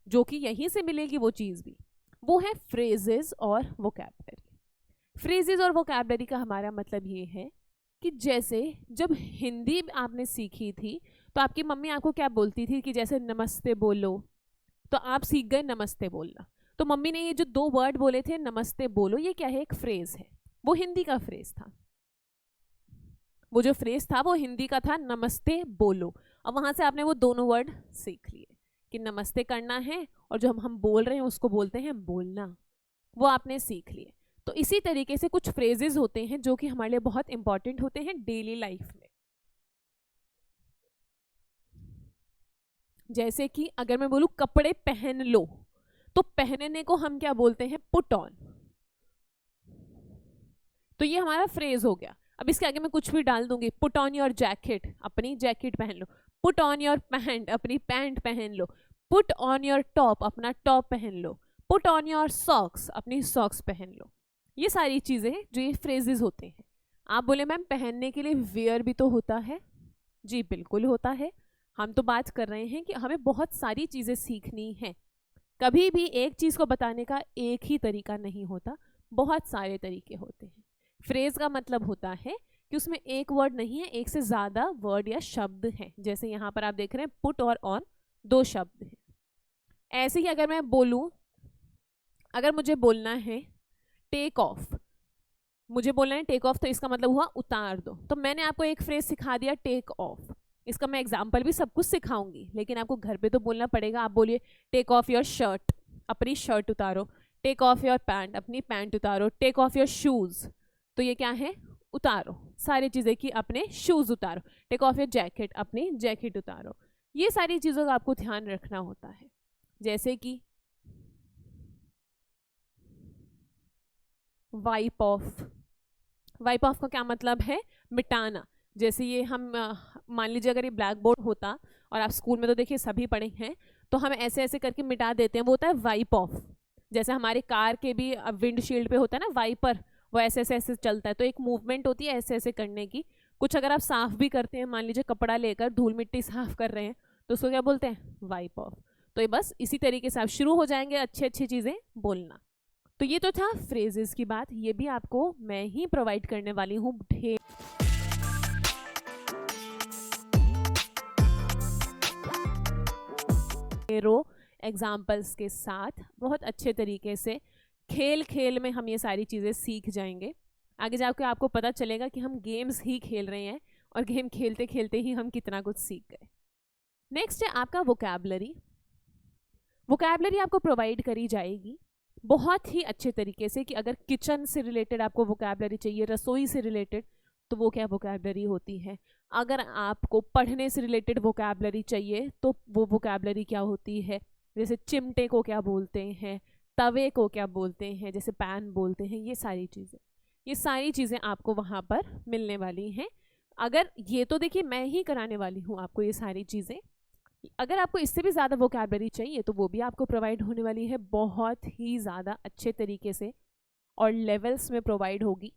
जो कि यहीं से मिलेगी वो चीज़ भी, वो है फ्रेजेस और वोकैबुलरी। फ्रेजेस और वोकैबुलरी का हमारा मतलब ये है कि जैसे जब हिंदी आपने सीखी थी तो आपकी मम्मी आपको क्या बोलती थी कि जैसे नमस्ते बोलो, तो आप सीख गए नमस्ते बोलना। तो मम्मी ने ये जो 2 वर्ड बोले थे नमस्ते बोलो, ये क्या है, एक फ्रेज है, वो हिंदी का फ्रेज था। वो जो फ्रेज था वो हिंदी का था नमस्ते बोलो, और वहाँ से आपने वो दोनों वर्ड सीख लिए कि नमस्ते करना है और जो हम बोल रहे हैं उसको बोलते हैं बोलना, वो आपने सीख लिए। तो इसी तरीके से कुछ फ्रेजेस होते हैं जो कि हमारे लिए बहुत इंपॉर्टेंट होते हैं डेली लाइफ में। जैसे कि अगर मैं बोलूँ कपड़े पहन लो, तो पहनने को हम क्या बोलते हैं, पुट ऑन। तो ये हमारा फ्रेज हो गया। अब इसके आगे मैं कुछ भी डाल दूंगी, पुट ऑन योर जैकेट, अपनी जैकेट पहन लो, पुट ऑन योर पैंट, अपनी पैंट पहन लो, पुट ऑन योर टॉप, अपना टॉप पहन लो, पुट ऑन योर सॉक्स, अपनी सॉक्स पहन लो। ये सारी चीज़ें जो ये फ्रेजेस होते हैं। आप बोले मैम पहनने के लिए वेयर भी तो होता है, जी बिल्कुल होता है। हम तो बात कर रहे हैं कि हमें बहुत सारी चीज़ें सीखनी हैं। कभी भी एक चीज़ को बताने का एक ही तरीका नहीं होता, बहुत सारे तरीके होते हैं। फ्रेज का मतलब होता है कि उसमें एक वर्ड नहीं है, एक से ज़्यादा वर्ड या शब्द हैं। जैसे यहाँ पर आप देख रहे हैं पुट और ऑन 2 शब्द हैं। ऐसे ही अगर मैं बोलूँ, अगर मुझे बोलना है टेक ऑफ, मुझे बोलना है टेक ऑफ, तो इसका मतलब हुआ उतार दो। तो मैंने आपको एक फ्रेज सिखा दिया टेक ऑफ, इसका मैं एग्जाम्पल भी सब कुछ सिखाऊंगी, लेकिन आपको घर पे तो बोलना पड़ेगा। आप बोलिए टेक ऑफ योर शर्ट, अपनी शर्ट उतारो, टेक ऑफ योर पैंट, अपनी पैंट उतारो, टेक ऑफ योर शूज़, तो ये क्या है, उतारो सारी चीज़ें कि अपने शूज़ उतारो, टेक ऑफ योर जैकेट, अपनी जैकेट उतारो। ये सारी चीज़ों का आपको ध्यान रखना होता है। जैसे कि वाइप ऑफ, वाइप ऑफ का क्या मतलब है, मिटाना। जैसे ये हम मान लीजिए अगर ये ब्लैक बोर्ड होता, और आप स्कूल में तो देखिए सभी पढ़े हैं, तो हम ऐसे ऐसे करके मिटा देते हैं, वो होता है वाइप ऑफ। जैसे हमारे कार के भी विंडशील्ड पे होता है ना वाइपर, वो ऐसे ऐसे ऐसे चलता है, तो एक मूवमेंट होती है ऐसे ऐसे करने की। कुछ अगर आप साफ भी करते हैं, मान लीजिए कपड़ा लेकर धूल मिट्टी साफ कर रहे हैं, तो उसको क्या बोलते हैं, वाइप ऑफ। तो ये बस इसी तरीके से आप शुरू हो जाएंगे अच्छी अच्छी चीज़ें बोलना। तो ये तो था फ्रेजेस की बात, ये भी आपको मैं ही प्रोवाइड करने वाली हूँ ढेर ढेरों एग्जाम्पल्स के साथ बहुत अच्छे तरीके से खेल खेल में हम ये सारी चीज़ें सीख जाएंगे। आगे जाकर आपको पता चलेगा कि हम गेम्स ही खेल रहे हैं और गेम खेलते खेलते ही हम कितना कुछ सीख गए। नेक्स्ट है आपका वोकैबलरी। वोकैबलरी आपको प्रोवाइड करी जाएगी बहुत ही अच्छे तरीके से कि अगर किचन से रिलेटेड आपको वोकैबलरी चाहिए, रसोई से रिलेटेड, तो वो क्या वोकैबलरी होती है। अगर आपको पढ़ने से रिलेटेड वोकैबलरी चाहिए तो वो वोकैबलरी क्या होती है, जैसे चिमटे को क्या बोलते हैं, तवे को क्या बोलते हैं, जैसे पैन बोलते हैं, ये सारी चीज़ें आपको वहाँ पर मिलने वाली हैं। अगर ये तो देखिए मैं ही कराने वाली हूँ आपको ये सारी चीज़ें, अगर आपको इससे भी ज़्यादा वोकैबलरी चाहिए तो वो भी आपको प्रोवाइड होने वाली है, बहुत ही ज़्यादा अच्छे तरीके से और लेवल्स में प्रोवाइड होगी।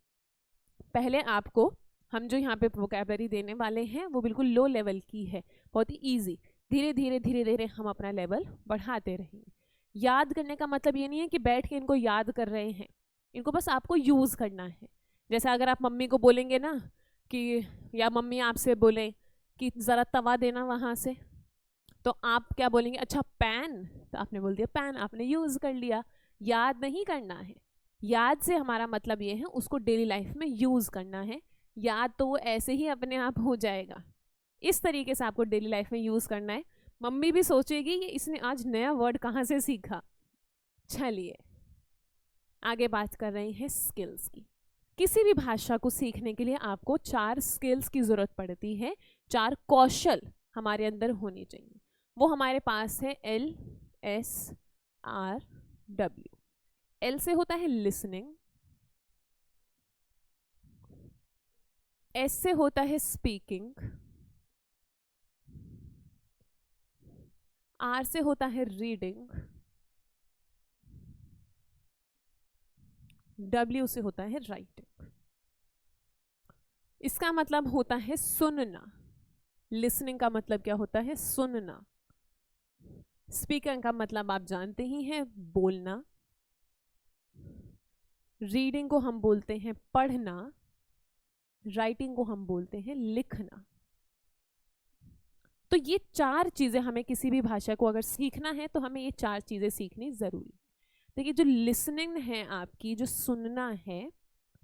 पहले आपको हम जो यहाँ पे वोकैबलरी देने वाले हैं वो बिल्कुल लो लेवल की है, बहुत ही ईजी। धीरे धीरे हम अपना लेवल बढ़ाते रहेंगे। याद करने का मतलब ये नहीं है कि बैठ के इनको याद कर रहे हैं, इनको बस आपको यूज़ करना है। जैसे अगर आप मम्मी को बोलेंगे ना कि, या मम्मी आपसे बोले कि ज़रा तवा देना वहाँ से, तो आप क्या बोलेंगे, अच्छा पैन, तो आपने बोल दिया पैन, आपने यूज़ कर लिया। याद नहीं करना है, याद से हमारा मतलब ये है उसको डेली लाइफ में यूज़ करना है। याद तो वो ऐसे ही अपने आप हो जाएगा, इस तरीके से आपको डेली लाइफ में यूज़ करना है। मम्मी भी सोचेगी कि इसने आज नया वर्ड कहाँ से सीखा। चलिए आगे बात कर रहे हैं स्किल्स की। किसी भी भाषा को सीखने के लिए आपको 4 स्किल्स की ज़रूरत पड़ती है, 4 कौशल हमारे अंदर होनी चाहिए। वो हमारे पास है LSRW। L से होता है लिसनिंग, S से होता है स्पीकिंग, R से होता है रीडिंग, W से होता है राइटिंग। इसका मतलब होता है सुनना। लिसनिंग का मतलब क्या होता है, सुनना। स्पीकिंग का मतलब आप जानते ही हैं, बोलना। रीडिंग को हम बोलते हैं पढ़ना, राइटिंग को हम बोलते हैं लिखना। तो ये 4 चीज़ें हमें किसी भी भाषा को अगर सीखना है तो हमें ये 4 चीज़ें सीखनी ज़रूरी। देखिए जो लिसनिंग है आपकी, जो सुनना है,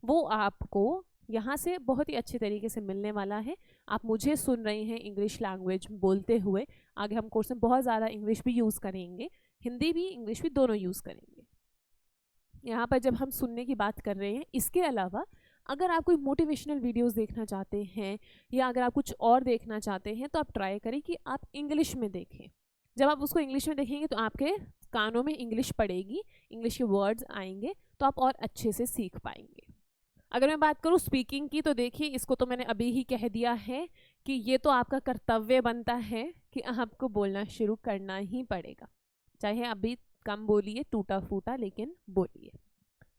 वो आपको यहाँ से बहुत ही अच्छे तरीके से मिलने वाला है। आप मुझे सुन रहे हैं इंग्लिश लैंग्वेज बोलते हुए, आगे हम कोर्स में बहुत ज़्यादा इंग्लिश भी यूज़ करेंगे, हिंदी भी इंग्लिश भी दोनों यूज़ करेंगे। यहाँ पर जब हम सुनने की बात कर रहे हैं, इसके अलावा अगर आप कोई मोटिवेशनल वीडियोस देखना चाहते हैं या अगर आप कुछ और देखना चाहते हैं तो आप ट्राई करें कि आप इंग्लिश में देखें। जब आप उसको इंग्लिश में देखेंगे तो आपके कानों में इंग्लिश पड़ेगी, इंग्लिश के वर्ड्स आएंगे, तो आप और अच्छे से सीख पाएंगे। अगर मैं बात करूँ स्पीकिंग की, तो देखिए इसको तो मैंने अभी ही कह दिया है कि ये तो आपका कर्तव्य बनता है कि आपको बोलना शुरू करना ही पड़ेगा, चाहे अभी कम बोलिए, टूटा फूटा, लेकिन बोलिए।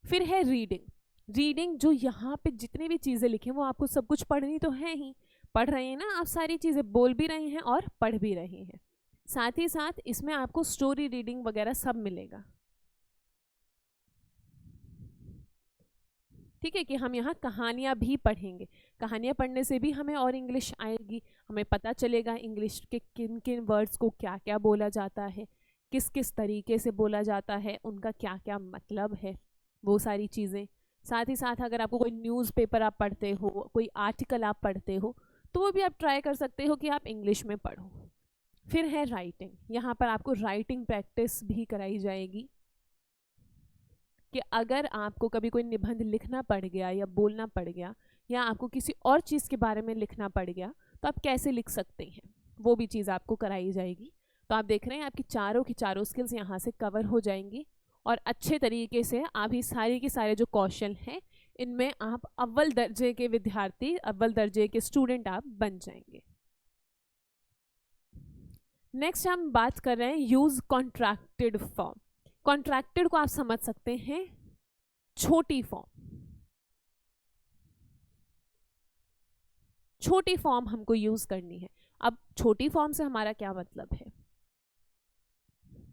फिर है रीडिंग। रीडिंग जो यहाँ पे जितनी भी चीज़ें लिखी वो आपको सब कुछ पढ़नी तो है ही, पढ़ रहे हैं ना आप, सारी चीज़ें बोल भी रहे हैं और पढ़ भी रहे हैं। साथ ही साथ इसमें आपको स्टोरी रीडिंग वगैरह सब मिलेगा। ठीक है कि हम यहाँ कहानियाँ भी पढ़ेंगे, कहानियाँ पढ़ने से भी हमें और इंग्लिश आएगी, हमें पता चलेगा इंग्लिश के किन किन वर्ड्स को क्या क्या बोला जाता है, किस किस तरीके से बोला जाता है, उनका क्या क्या मतलब है, वो सारी चीज़ें। साथ ही साथ अगर आपको कोई न्यूज़पेपर आप पढ़ते हो, कोई आर्टिकल आप पढ़ते हो, तो वो भी आप ट्राई कर सकते हो कि आप इंग्लिश में पढ़ो। फिर है राइटिंग। यहाँ पर आपको राइटिंग प्रैक्टिस भी कराई जाएगी कि अगर आपको कभी कोई निबंध लिखना पड़ गया या बोलना पड़ गया या आपको किसी और चीज़ के बारे में लिखना पड़ गया तो आप कैसे लिख सकते हैं, वो भी चीज़ आपको कराई जाएगी। तो आप देख रहे हैं आपकी चारों की चारों स्किल्स यहाँ से कवर हो जाएंगी और अच्छे तरीके से आप ही सारे के सारे जो कौशल हैं इनमें आप अव्वल दर्जे के विद्यार्थी, अव्वल दर्जे के स्टूडेंट आप बन जाएंगे। नेक्स्ट हम बात कर रहे हैं यूज कॉन्ट्रैक्टेड फॉर्म। कॉन्ट्रैक्टेड को आप समझ सकते हैं छोटी फॉर्म। छोटी फॉर्म हमको यूज करनी है। अब छोटी फॉर्म से हमारा क्या मतलब है?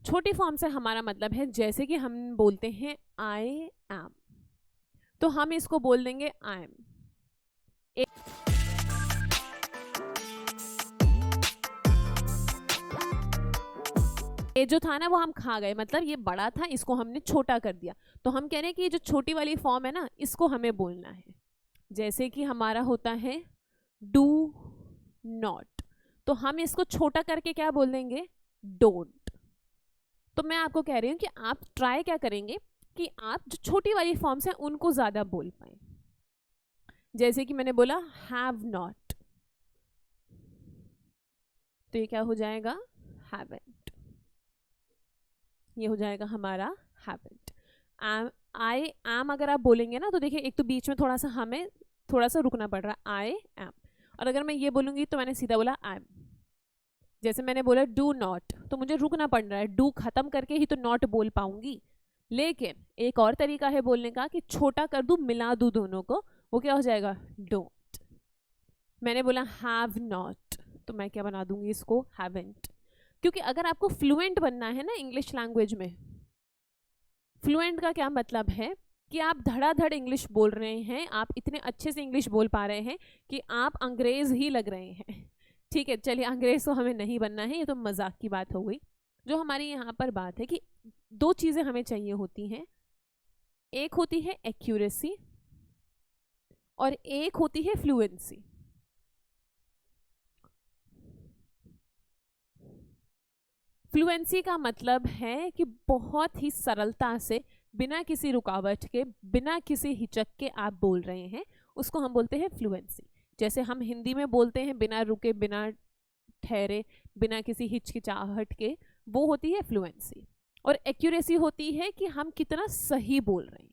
छोटी फॉर्म से हमारा मतलब है जैसे कि हम बोलते हैं आई एम, तो हम इसको बोल देंगे आई एम। ए जो था ना वो हम खा गए, मतलब ये बड़ा था, इसको हमने छोटा कर दिया। तो हम कह रहे हैं कि ये जो छोटी वाली फॉर्म है ना, इसको हमें बोलना है। जैसे कि हमारा होता है डू नॉट, तो हम इसको छोटा करके क्या बोल देंगे, डोंट। तो मैं आपको कह रही हूँ कि आप ट्राई क्या करेंगे कि आप जो छोटी वाली फॉर्म्स हैं उनको ज़्यादा बोल पाए। जैसे कि मैंने बोला हैव नॉट, तो ये क्या हो जाएगा, हैवेंट। ये हो जाएगा हमारा हैवेंट। आई एम अगर आप बोलेंगे ना, तो देखिए एक तो बीच में थोड़ा सा हमें थोड़ा सा रुकना पड़ रहा है, आई एम। और अगर मैं ये बोलूँगी तो मैंने सीधा बोला आई एम। जैसे मैंने बोला डू नॉट, तो मुझे रुकना पड़ रहा है, डू खत्म करके ही तो नॉट बोल पाऊंगी। लेकिन एक और तरीका है बोलने का कि छोटा कर दूं, मिला दूं दोनों को, वो क्या हो जाएगा, डोंट। मैंने बोला हैव नॉट, तो मैं क्या बना दूंगी इसको, हैवेंट। क्योंकि अगर आपको फ्लुएंट बनना है ना इंग्लिश लैंग्वेज में, फ्लुएंट का क्या मतलब है कि आप धड़ाधड़ इंग्लिश बोल रहे हैं, आप इतने अच्छे से इंग्लिश बोल पा रहे हैं कि आप अंग्रेज ही लग रहे हैं। ठीक है, चलिए अंग्रेज तो हमें नहीं बनना है, ये तो मजाक की बात हो गई। जो हमारी यहाँ पर बात है कि दो चीज़ें हमें चाहिए होती हैं, एक होती है एक्यूरेसी और एक होती है फ्लुएंसी। फ्लुएंसी का मतलब है कि बहुत ही सरलता से, बिना किसी रुकावट के, बिना किसी हिचक के आप बोल रहे हैं, उसको हम बोलते हैं फ्लुएंसी। जैसे हम हिंदी में बोलते हैं बिना रुके, बिना ठहरे, बिना किसी हिचकिचाहट के, वो होती है फ्लुएंसी। और एक्यूरेसी होती है कि हम कितना सही बोल रहे हैं।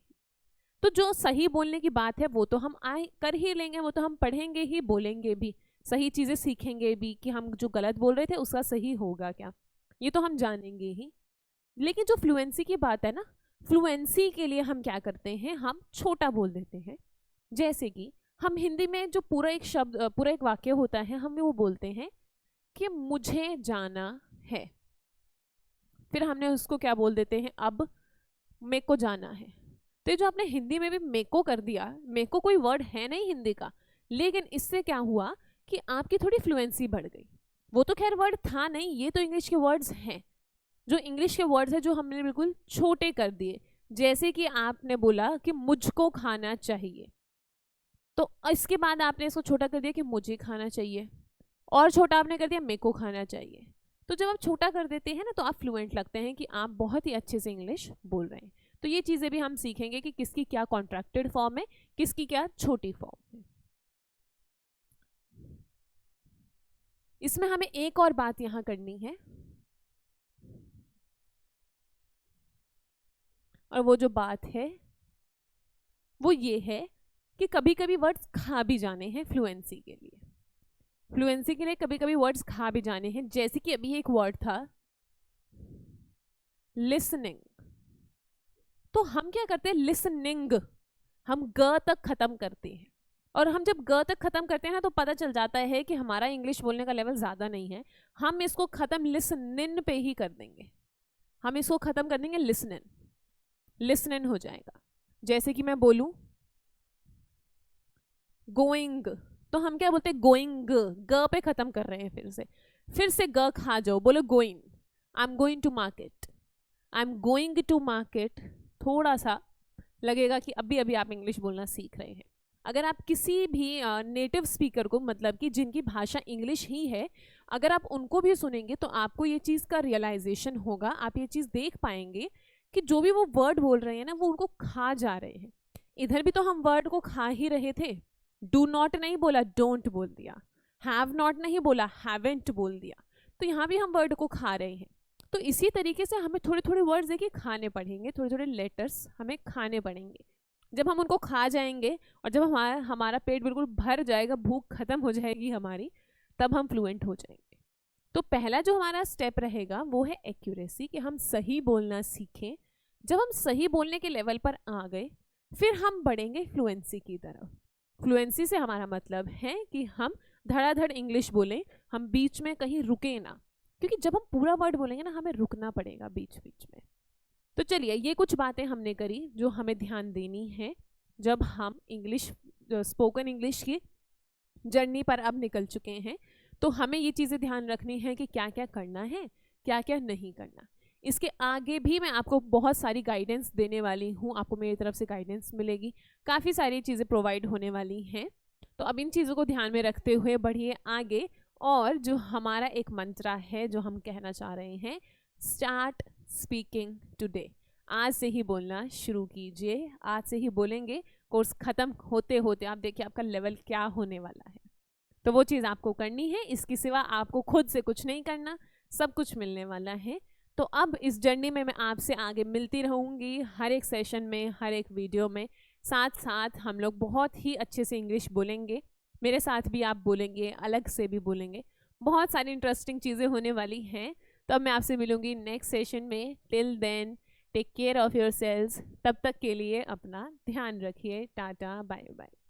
तो जो सही बोलने की बात है वो तो हम कर ही लेंगे, वो तो हम पढ़ेंगे ही, बोलेंगे भी, सही चीज़ें सीखेंगे भी कि हम जो गलत बोल रहे थे उसका सही होगा क्या, ये तो हम जानेंगे ही। लेकिन जो फ्लुएंसी की बात है ना, फ्लुएंसी के लिए हम क्या करते हैं, हम छोटा बोल देते हैं। जैसे कि हम हिंदी में जो पूरा एक शब्द, पूरा एक वाक्य होता है, हम वो बोलते हैं कि मुझे जाना है, फिर हमने उसको क्या बोल देते हैं, अब मेरे को जाना है। तो जो आपने हिंदी में भी मेको कर दिया, मेको कोई वर्ड है नहीं हिंदी का, लेकिन इससे क्या हुआ कि आपकी थोड़ी फ्लुएंसी बढ़ गई। वो तो खैर वर्ड था नहीं, ये तो इंग्लिश के वर्ड्स हैं, जो इंग्लिश के वर्ड्स हैं जो हमने बिल्कुल छोटे कर दिए। जैसे कि आपने बोला कि मुझको खाना चाहिए, तो इसके बाद आपने इसको छोटा कर दिया कि मुझे खाना चाहिए, और छोटा आपने कर दिया मेरे को खाना चाहिए। तो जब आप छोटा कर देते हैं ना, तो आप फ्लुएंट लगते हैं कि आप बहुत ही अच्छे से इंग्लिश बोल रहे हैं। तो ये चीज़ें भी हम सीखेंगे कि किसकी क्या कॉन्ट्रैक्टेड फॉर्म है, किसकी क्या छोटी फॉर्म है। इसमें हमें एक और बात यहाँ करनी है, और वो जो बात है वो ये है कि कभी कभी वर्ड्स खा भी जाने हैं फ्लुएंसी के लिए। फ्लुएंसी के लिए कभी कभी वर्ड्स खा भी जाने हैं। जैसे कि अभी एक वर्ड था लिसनिंग, तो हम क्या करते हैं, लिसनिंग हम ग तक खत्म करते हैं, और हम जब ग तक खत्म करते हैं ना, तो पता चल जाता है कि हमारा इंग्लिश बोलने का लेवल ज़्यादा नहीं है। हम इसको ख़त्म लिसनिन पे ही कर देंगे, हम इसको ख़त्म कर देंगे लिसनिन, लिसनिन हो जाएगा। जैसे कि मैं बोलूँ गोइंग, तो हम क्या बोलते हैं, गोइंग, ग पे ख़त्म कर रहे हैं, फिर से ग खा जाओ, बोलो going, I am going to market, I am going to market. थोड़ा सा लगेगा कि अभी अभी आप इंग्लिश बोलना सीख रहे हैं। अगर आप किसी भी नेटिव स्पीकर को, मतलब कि जिनकी भाषा इंग्लिश ही है, अगर आप उनको भी सुनेंगे तो आपको ये चीज़ का रियलाइजेशन होगा, आप ये चीज़ देख पाएंगे कि जो भी वो वर्ड बोल रहे हैं ना, वो उनको खा जा रहे हैं। इधर भी तो हम वर्ड को खा ही रहे थे, डू नॉट नहीं बोला, डोंट बोल दिया, हैव नॉट नहीं बोला, हैवेंट बोल दिया, तो यहाँ भी हम वर्ड को खा रहे हैं। तो इसी तरीके से हमें थोड़े थोड़े वर्ड्स देखिए खाने पड़ेंगे, थोड़े थोड़े लेटर्स हमें खाने पड़ेंगे। जब हम उनको खा जाएंगे और जब हमारा पेट बिल्कुल भर जाएगा, भूख खत्म हो जाएगी हमारी, तब हम फ्लुएंट हो जाएंगे। तो पहला जो हमारा स्टेप रहेगा वो है एक्यूरेसी, कि हम सही बोलना सीखें। जब हम सही बोलने के लेवल पर आ गए, फिर हम बढ़ेंगे फ्लुएंसी की तरफ। फ्लुएंसी से हमारा मतलब है कि हम धड़ाधड़ इंग्लिश बोलें, हम बीच में कहीं रुके ना, क्योंकि जब हम पूरा वर्ड बोलेंगे ना, हमें रुकना पड़ेगा बीच बीच में। तो चलिए, ये कुछ बातें हमने करी जो हमें ध्यान देनी है जब हम इंग्लिश, स्पोकन इंग्लिश की जर्नी पर अब निकल चुके हैं। तो हमें ये चीज़ें ध्यान रखनी है कि क्या क्या करना है, क्या क्या नहीं करना। इसके आगे भी मैं आपको बहुत सारी गाइडेंस देने वाली हूँ, आपको मेरी तरफ से गाइडेंस मिलेगी, काफ़ी सारी चीज़ें प्रोवाइड होने वाली हैं। तो अब इन चीज़ों को ध्यान में रखते हुए बढ़िए आगे, और जो हमारा एक मंत्रा है जो हम कहना चाह रहे हैं, स्टार्ट स्पीकिंग टुडे। आज से ही बोलना शुरू कीजिए, आज से ही बोलेंगे। कोर्स ख़त्म होते होते आप देखिए आपका लेवल क्या होने वाला है। तो वो चीज़ आपको करनी है, इसके सिवा आपको खुद से कुछ नहीं करना, सब कुछ मिलने वाला है। तो अब इस जर्नी में मैं आपसे आगे मिलती रहूँगी, हर एक सेशन में, हर एक वीडियो में। साथ साथ हम लोग बहुत ही अच्छे से इंग्लिश बोलेंगे, मेरे साथ भी आप बोलेंगे, अलग से भी बोलेंगे, बहुत सारी इंटरेस्टिंग चीज़ें होने वाली हैं। तो अब मैं आपसे मिलूँगी नेक्स्ट सेशन में। Till then take care of yourselves. तब तक के लिए अपना ध्यान रखिए। Tata, bye bye.